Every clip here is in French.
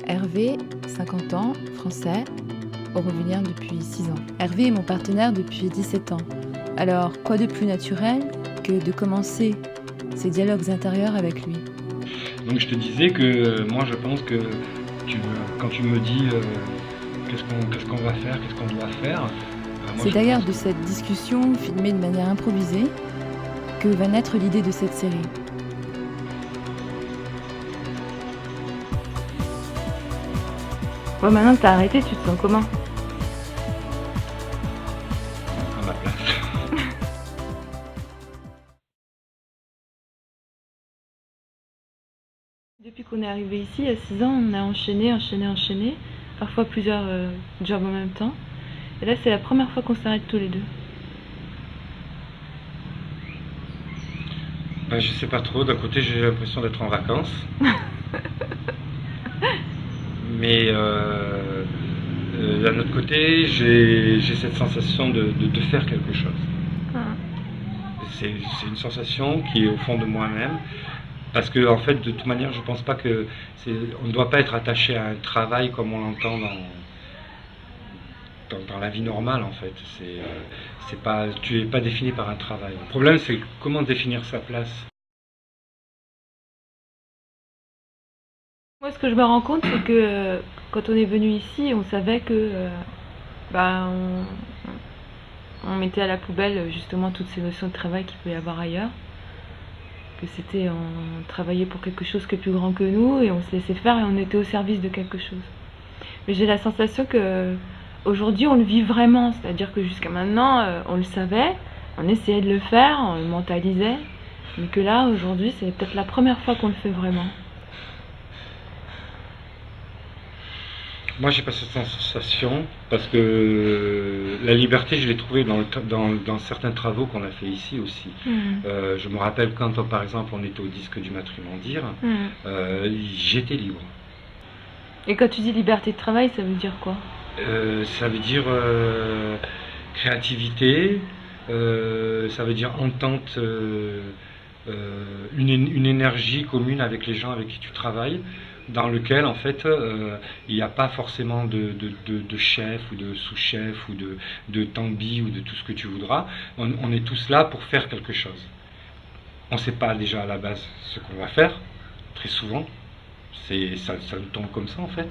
Hervé, 50 ans, français, eurofilien depuis 6 ans. Hervé est mon partenaire depuis 17 ans. Alors, quoi de plus naturel que de commencer ces dialogues intérieurs avec lui? Donc je te disais que moi je pense que quand tu me dis qu'est-ce qu'on va faire, qu'est-ce qu'on doit faire, moi C'est je d'ailleurs pense de cette discussion filmée de manière improvisée que va naître l'idée de cette série. Ouais, maintenant que t'as arrêté, tu te sens comment? à ma place. Depuis qu'on est arrivé ici, il y a 6 ans, on a enchaîné, parfois plusieurs jobs en même temps. Et là, c'est la première fois qu'on s'arrête tous les deux. Ben, je sais pas trop, d'un côté j'ai l'impression d'être en vacances, mais d'un autre côté j'ai cette sensation de faire quelque chose. Ah. C'est une sensation qui est au fond de moi-même, parce que en fait de toute manière je pense pas que on ne doit pas être attaché à un travail comme on l'entend dans la vie normale en fait. C'est pas, tu es pas défini par un travail. Le problème c'est comment définir sa place. Moi, ce que je me rends compte, c'est que quand on est venu ici, on savait que bah, on mettait à la poubelle justement toutes ces notions de travail qu'il peut y avoir ailleurs. Que c'était, on travaillait pour quelque chose qui est plus grand que nous et on se laissait faire et on était au service de quelque chose. Mais j'ai la sensation que aujourd'hui on le vit vraiment, c'est-à-dire que jusqu'à maintenant on le savait, on essayait de le faire, on le mentalisait, mais que là aujourd'hui c'est peut-être la première fois qu'on le fait vraiment. Moi j'ai pas cette sensation parce que la liberté je l'ai trouvée dans certains travaux qu'on a fait ici aussi. Je me rappelle quand par exemple on était au disque du Matrimondir, j'étais libre. Et quand tu dis liberté de travail, ça veut dire quoi? Ça veut dire créativité, ça veut dire entente, une énergie commune avec les gens avec qui tu travailles, dans lequel en fait il n'y a pas forcément de chef ou de sous-chef ou de tambi ou de tout ce que tu voudras. On est tous là pour faire quelque chose. On ne sait pas déjà à la base ce qu'on va faire, très souvent. Ça nous tombe comme ça en fait.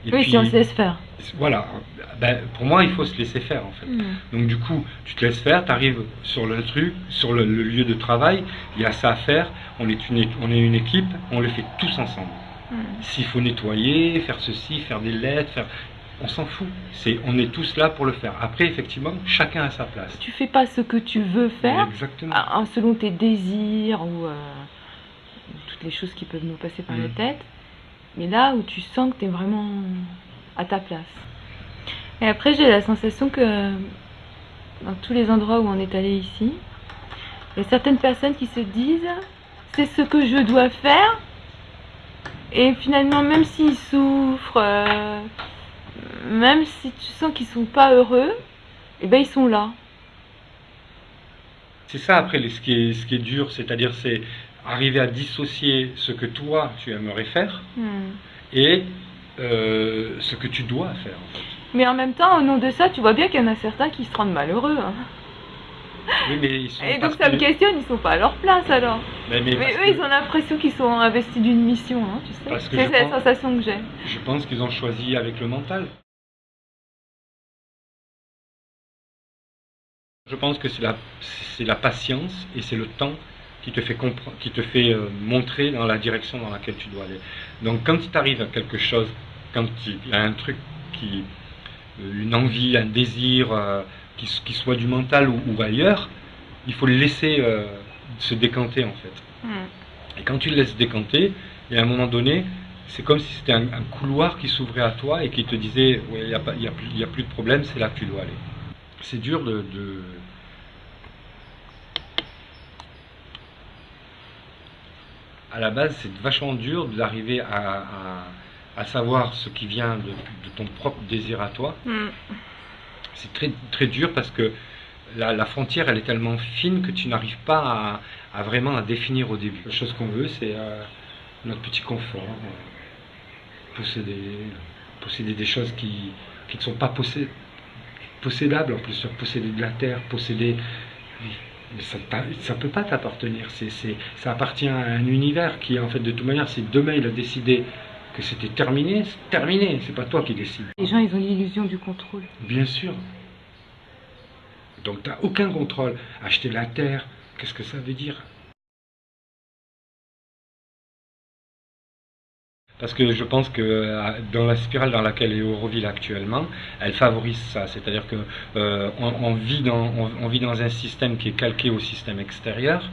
Et oui, puis, si on se laisse faire. Voilà, ben, pour moi il faut se laisser faire en fait. Donc du coup, tu te laisses faire, tu arrives sur le truc, sur le lieu de travail, il y a ça à faire, on est une équipe, on le fait tous ensemble. S'il faut nettoyer, faire ceci, faire des lettres, on s'en fout. On est tous là pour le faire. Après, effectivement, chacun a sa place. Tu fais pas ce que tu veux faire, selon tes désirs ou toutes les choses qui peuvent nous passer par la tête, mais là où tu sens que tu es vraiment à ta place. Et après, j'ai la sensation que dans tous les endroits où on est allé ici, il y a certaines personnes qui se disent « c'est ce que je dois faire ». Et finalement, même s'ils souffrent, même si tu sens qu'ils sont pas heureux, eh ben ils sont là. C'est ça après ce qui est dur, c'est-à-dire c'est arriver à dissocier ce que toi tu aimerais faire et ce que tu dois faire en fait. Mais en même temps, au nom de ça, tu vois bien qu'il y en a certains qui se rendent malheureux. Hein. Oui, mais ils sont et donc ça me questionne, ils sont pas à leur place alors. Mais eux, ils ont l'impression qu'ils sont investis d'une mission, hein, tu sais. C'est la sensation que j'ai. Je pense qu'ils ont choisi avec le mental. Je pense que c'est la patience et c'est le temps qui te fait comprendre, qui te fait montrer dans la direction dans laquelle tu dois aller. Donc quand tu arrives à quelque chose, quand il y a un truc une envie, un désir qui soit du mental ou ailleurs, il faut le laisser se décanter en fait. Et quand tu le laisses décanter, et à un moment donné, c'est comme si c'était un couloir qui s'ouvrait à toi et qui te disait ouais, il n'y a plus de problème, c'est là que tu dois aller. C'est dur à la base, c'est vachement dur d'arriver à savoir ce qui vient de ton propre désir à toi. C'est très, très dur parce que la frontière, elle est tellement fine que tu n'arrives pas à vraiment à définir au début. La chose qu'on veut, c'est notre petit confort. posséder des choses qui ne sont pas possédables, en plus, posséder de la terre, posséder... Mais ça ne peut pas t'appartenir, ça appartient à un univers qui, en fait, de toute manière, si demain il a décidé que c'était terminé, c'est terminé, c'est pas toi qui décides. Les gens, ils ont l'illusion du contrôle. Bien sûr. Donc tu n'as aucun contrôle. Acheter la terre, qu'est-ce que ça veut dire? Parce que je pense que dans la spirale dans laquelle est Auroville actuellement, elle favorise ça. C'est-à-dire que on vit dans un système qui est calqué au système extérieur.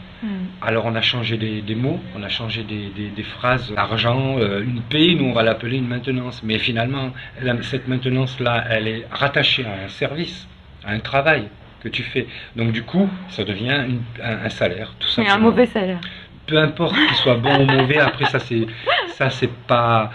Alors on a changé des mots, on a changé des phrases. Argent, une paix, nous on va l'appeler une maintenance. Mais finalement, cette maintenance-là, elle est rattachée à un service, à un travail que tu fais. Donc du coup, ça devient un salaire, tout simplement. Et un mauvais salaire. Peu importe qu'il soit bon ou mauvais, après ça c'est pas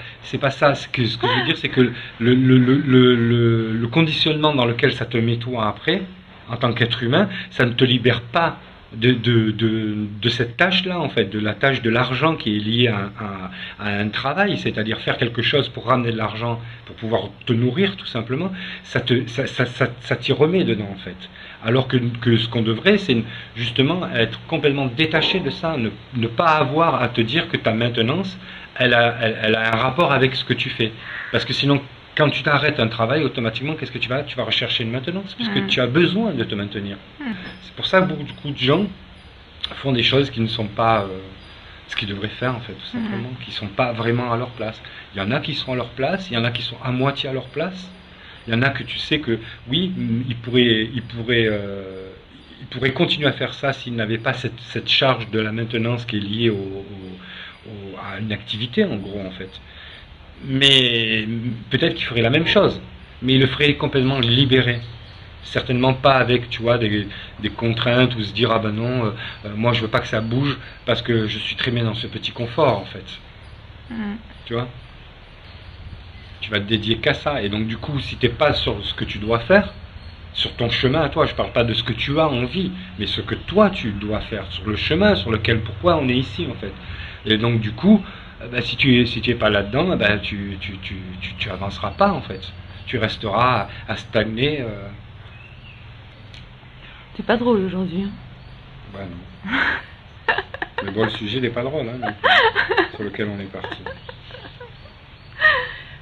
ça. Ce que je veux dire, c'est que le conditionnement dans lequel ça te met toi après, en tant qu'être humain, ça ne te libère pas de cette tâche-là, en fait, de la tâche de l'argent qui est liée à un travail, c'est-à-dire faire quelque chose pour ramener de l'argent, pour pouvoir te nourrir tout simplement, ça t'y remet dedans, en fait. Alors que ce qu'on devrait, c'est justement être complètement détaché de ça, ne pas avoir à te dire que ta maintenance, elle a un rapport avec ce que tu fais. Parce que sinon, quand tu t'arrêtes un travail, automatiquement, qu'est-ce que tu vas rechercher une maintenance, puisque tu as besoin de te maintenir. C'est pour ça que beaucoup de gens font des choses qui ne sont pas ce qu'ils devraient faire, en fait, tout simplement, qui ne sont pas vraiment à leur place. Il y en a qui sont à leur place, il y en a qui sont à moitié à leur place. Il y en a que tu sais que, oui, ils pourraient continuer à faire ça s'ils n'avaient pas cette charge de la maintenance qui est liée à une activité, en gros, en fait. Mais peut-être qu'ils feraient la même chose, mais ils le feraient complètement libéré. Certainement pas avec, tu vois, des contraintes ou se dire, ah ben non, moi je veux pas que ça bouge parce que je suis très bien dans ce petit confort, en fait. Tu vois ? Tu vas te dédier qu'à ça. Et donc du coup, si tu n'es pas sur ce que tu dois faire, sur ton chemin à toi, je ne parle pas de ce que tu as envie, mais ce que toi tu dois faire, sur le chemin sur lequel, pourquoi on est ici, en fait. Et donc du coup, si tu es pas là-dedans, tu avanceras pas, en fait. Tu resteras à stagner. C'est pas drôle aujourd'hui. Bah non. Mais bon, le sujet n'est pas drôle, hein, sur lequel on est parti.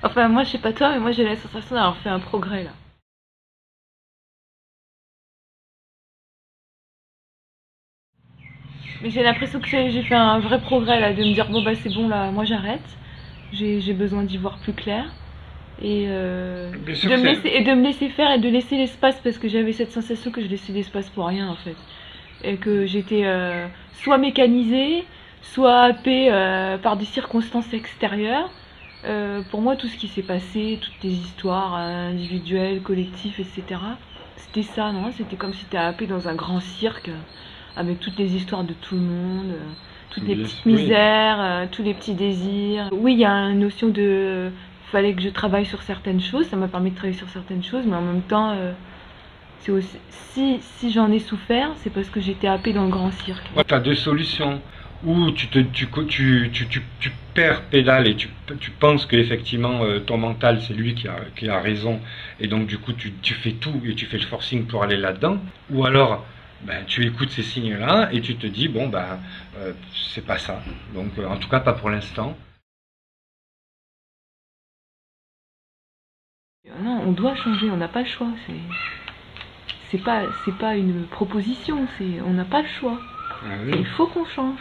Enfin, moi, je sais pas toi, mais moi, j'ai la sensation d'avoir fait un progrès, là. Mais j'ai l'impression que j'ai fait un vrai progrès, là, de me dire, bon, bah, c'est bon, là, moi, j'arrête. J'ai besoin d'y voir plus clair. Et de me laisser faire et de laisser l'espace, parce que j'avais cette sensation que je laissais l'espace pour rien, en fait. Et que j'étais soit mécanisée, soit happée par des circonstances extérieures. Pour moi, tout ce qui s'est passé, toutes les histoires individuelles, collectives, etc., c'était ça, non? C'était comme si tu étais happé dans un grand cirque, avec toutes les histoires de tout le monde, toutes les petites misères, tous les petits désirs. Oui, il y a une notion de... fallait que je travaille sur certaines choses, ça m'a permis de travailler sur certaines choses, mais en même temps, c'est aussi, si j'en ai souffert, c'est parce que j'étais happée dans le grand cirque. Tu as deux solutions. Ou tu perds pédale et tu penses qu'effectivement ton mental c'est lui qui a raison et donc du coup tu fais tout et tu fais le forcing pour aller là-dedans, ou alors tu écoutes ces signes-là et tu te dis bon c'est pas ça, donc en tout cas pas pour l'instant. Non, on doit changer, on n'a pas le choix, c'est pas une proposition, on n'a pas le choix. Ah oui. Il faut qu'on change.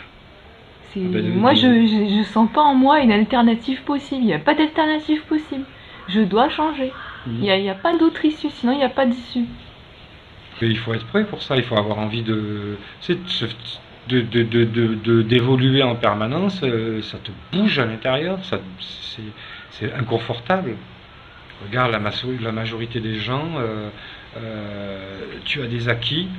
Moi, je sens pas en moi une alternative possible. Il n'y a pas d'alternative possible. Je dois changer. Il n'y a pas d'autre issue, sinon il n'y a pas d'issue. Il faut être prêt pour ça. Il faut avoir envie d'évoluer en permanence. Ça te bouge à l'intérieur. C'est inconfortable. Regarde la majorité des gens. Tu as des acquis.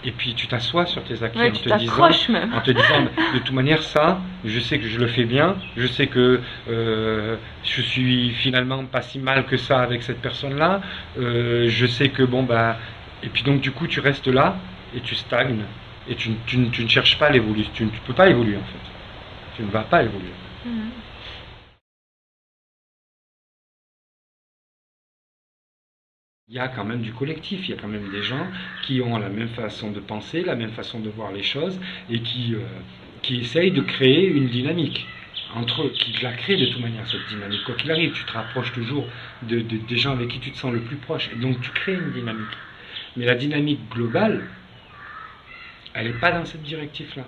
Et puis tu t'assois sur tes acquis en te disant de toute manière ça, je sais que je le fais bien, je sais que je suis finalement pas si mal que ça avec cette personne-là, je sais que et puis donc du coup tu restes là et tu stagnes et tu ne cherches pas l'évolution, tu ne peux pas évoluer en fait, tu ne vas pas évoluer. Il y a quand même du collectif, il y a quand même des gens qui ont la même façon de penser, la même façon de voir les choses et qui essayent de créer une dynamique entre eux, qui la créent de toute manière, cette dynamique. Quoi qu'il arrive, tu te rapproches toujours des gens avec qui tu te sens le plus proche, et donc tu crées une dynamique. Mais la dynamique globale, elle n'est pas dans cette directive-là.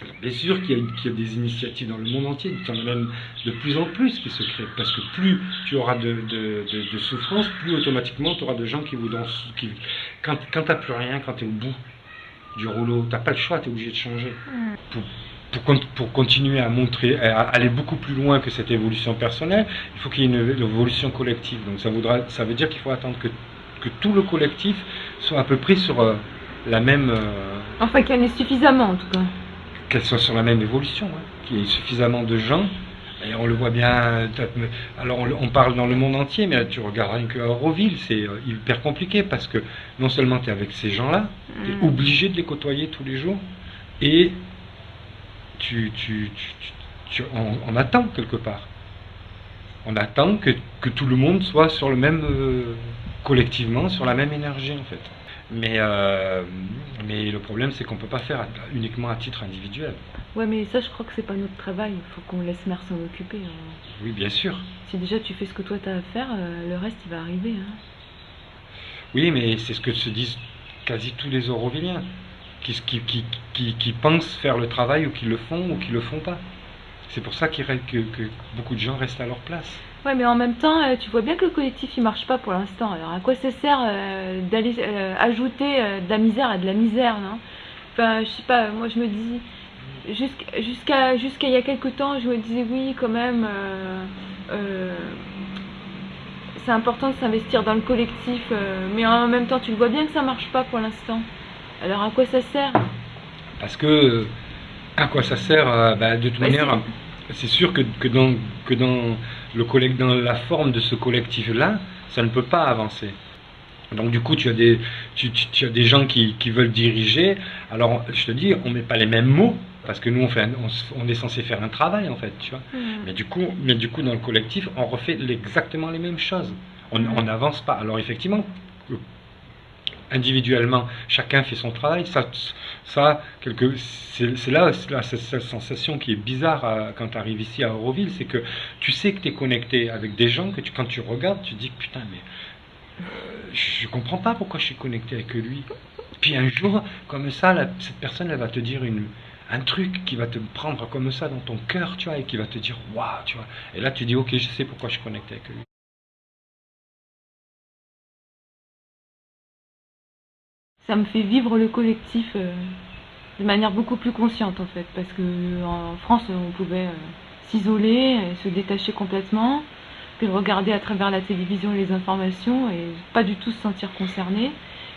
Alors, bien sûr qu'il y a des initiatives dans le monde entier, il y en a même de plus en plus qui se créent, parce que plus tu auras de souffrance, plus automatiquement tu auras de gens qui voudront... Quand tu n'as plus rien, quand tu es au bout du rouleau, tu n'as pas le choix, tu es obligé de changer. Pour continuer à aller beaucoup plus loin que cette évolution personnelle, il faut qu'il y ait une évolution collective. Donc ça veut dire qu'il faut attendre que tout le collectif soit à peu près sur la même... Enfin, qu'il y en ait suffisamment en tout cas. Qu'elle soit sur la même évolution, hein, qu'il y ait suffisamment de gens, et on le voit bien, alors on parle dans le monde entier, mais tu regardes rien qu'à Auroville, c'est hyper compliqué, parce que non seulement tu es avec ces gens-là, tu es obligé de les côtoyer tous les jours, et on attend quelque part. On attend que tout le monde soit sur le même, collectivement, sur la même énergie en fait. Mais le problème, c'est qu'on ne peut pas faire uniquement à titre individuel. Ouais, mais ça, je crois que c'est pas notre travail. Il faut qu'on laisse Mère s'en occuper. Oui, bien sûr. Si déjà tu fais ce que toi tu as à faire, le reste, il va arriver. Hein. Oui, mais c'est ce que se disent quasi tous les Aurovilliens, qui pensent faire le travail, ou qui le font, ou qui le font pas. C'est pour ça que beaucoup de gens restent à leur place. Ouais, mais en même temps, tu vois bien que le collectif il marche pas pour l'instant. Alors à quoi ça sert d'aller ajouter de la misère à de la misère, non? Enfin, je sais pas, moi je me dis, jusqu'à il y a quelques temps, je me disais oui, quand même, c'est important de s'investir dans le collectif, mais en même temps, tu le vois bien que ça marche pas pour l'instant. Alors à quoi ça sert? Parce que, à quoi ça sert? De toute manière, c'est sûr que dans dans la forme de ce collectif-là, ça ne peut pas avancer. Donc du coup, tu as des gens qui veulent diriger. Alors, je te dis, on ne met pas les mêmes mots, parce que nous, on est censé faire un travail, en fait, tu vois. Mais du coup, dans le collectif, on refait exactement les mêmes choses. On n'avance pas. Alors effectivement, individuellement, chacun fait son travail. C'est là cette sensation qui est bizarre quand tu arrives ici à Auroville, c'est que tu sais que tu es connecté avec des gens que quand tu regardes, tu te dis putain, mais je comprends pas pourquoi je suis connecté avec lui. Puis un jour, comme ça, cette personne, elle va te dire un truc qui va te prendre comme ça dans ton cœur, tu vois, et qui va te dire waouh, tu vois. Et là, tu dis ok, je sais pourquoi je suis connecté avec lui. Ça me fait vivre le collectif de manière beaucoup plus consciente en fait, parce que en France on pouvait s'isoler, se détacher complètement, puis regarder à travers la télévision les informations et pas du tout se sentir concerné.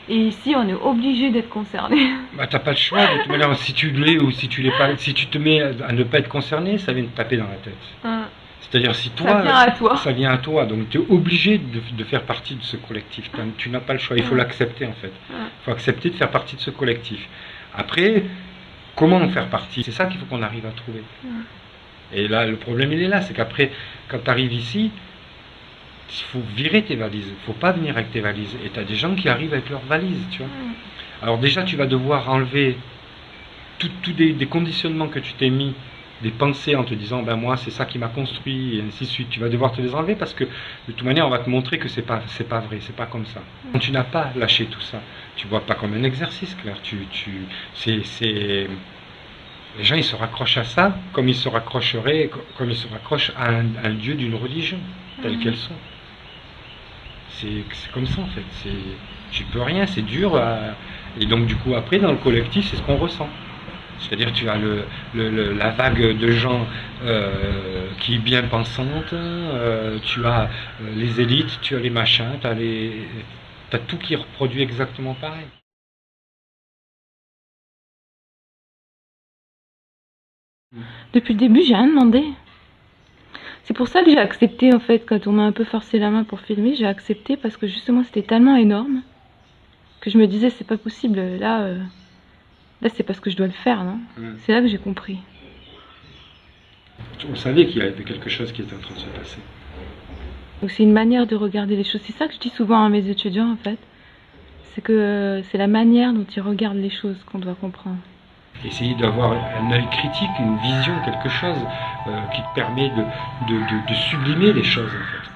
Et ici on est obligé d'être concerné. Bah t'as pas le choix, de toute manière, si tu l'es ou si tu l'es pas, si tu te mets à ne pas être concerné, ça vient te taper dans la tête. C'est-à-dire si toi, ça vient à toi, donc tu es obligé de faire partie de ce collectif. Tu n'as pas le choix, il faut l'accepter en fait. Il faut accepter de faire partie de ce collectif. Après, comment en faire partie? C'est ça qu'il faut qu'on arrive à trouver. Et là, le problème il est là, c'est qu'après, quand tu arrives ici, il faut virer tes valises. Il ne faut pas venir avec tes valises. Et tu as des gens qui arrivent avec leurs valises, tu vois. Alors déjà, tu vas devoir enlever tous des conditionnements que tu t'es mis, des pensées en te disant ben moi c'est ça qui m'a construit et ainsi de suite. Tu vas devoir te les enlever parce que de toute manière on va te montrer que c'est pas vrai, c'est pas comme ça. Quand tu n'as pas lâché tout ça, tu vois pas comme un exercice, Claire. Les gens ils se raccrochent à ça comme ils se raccrochent à un dieu d'une religion telle qu'elles sont. C'est comme ça en fait. Tu peux rien, c'est dur. Et donc du coup après dans le collectif c'est ce qu'on ressent. C'est-à-dire tu as la vague de gens qui est bien pensante, tu as les élites, tu as les machins, tu as tout qui reproduit exactement pareil. Depuis le début, j'ai rien demandé. C'est pour ça que j'ai accepté en fait, quand on m'a un peu forcé la main pour filmer, j'ai accepté parce que justement c'était tellement énorme que je me disais c'est pas possible, là c'est parce que je dois le faire, non? C'est là que j'ai compris. On savait qu'il y avait quelque chose qui était en train de se passer. Donc c'est une manière de regarder les choses. C'est ça que je dis souvent à mes étudiants en fait. C'est que c'est la manière dont ils regardent les choses qu'on doit comprendre. Essayer d'avoir un œil critique, une vision, quelque chose qui te permet de sublimer les choses en fait.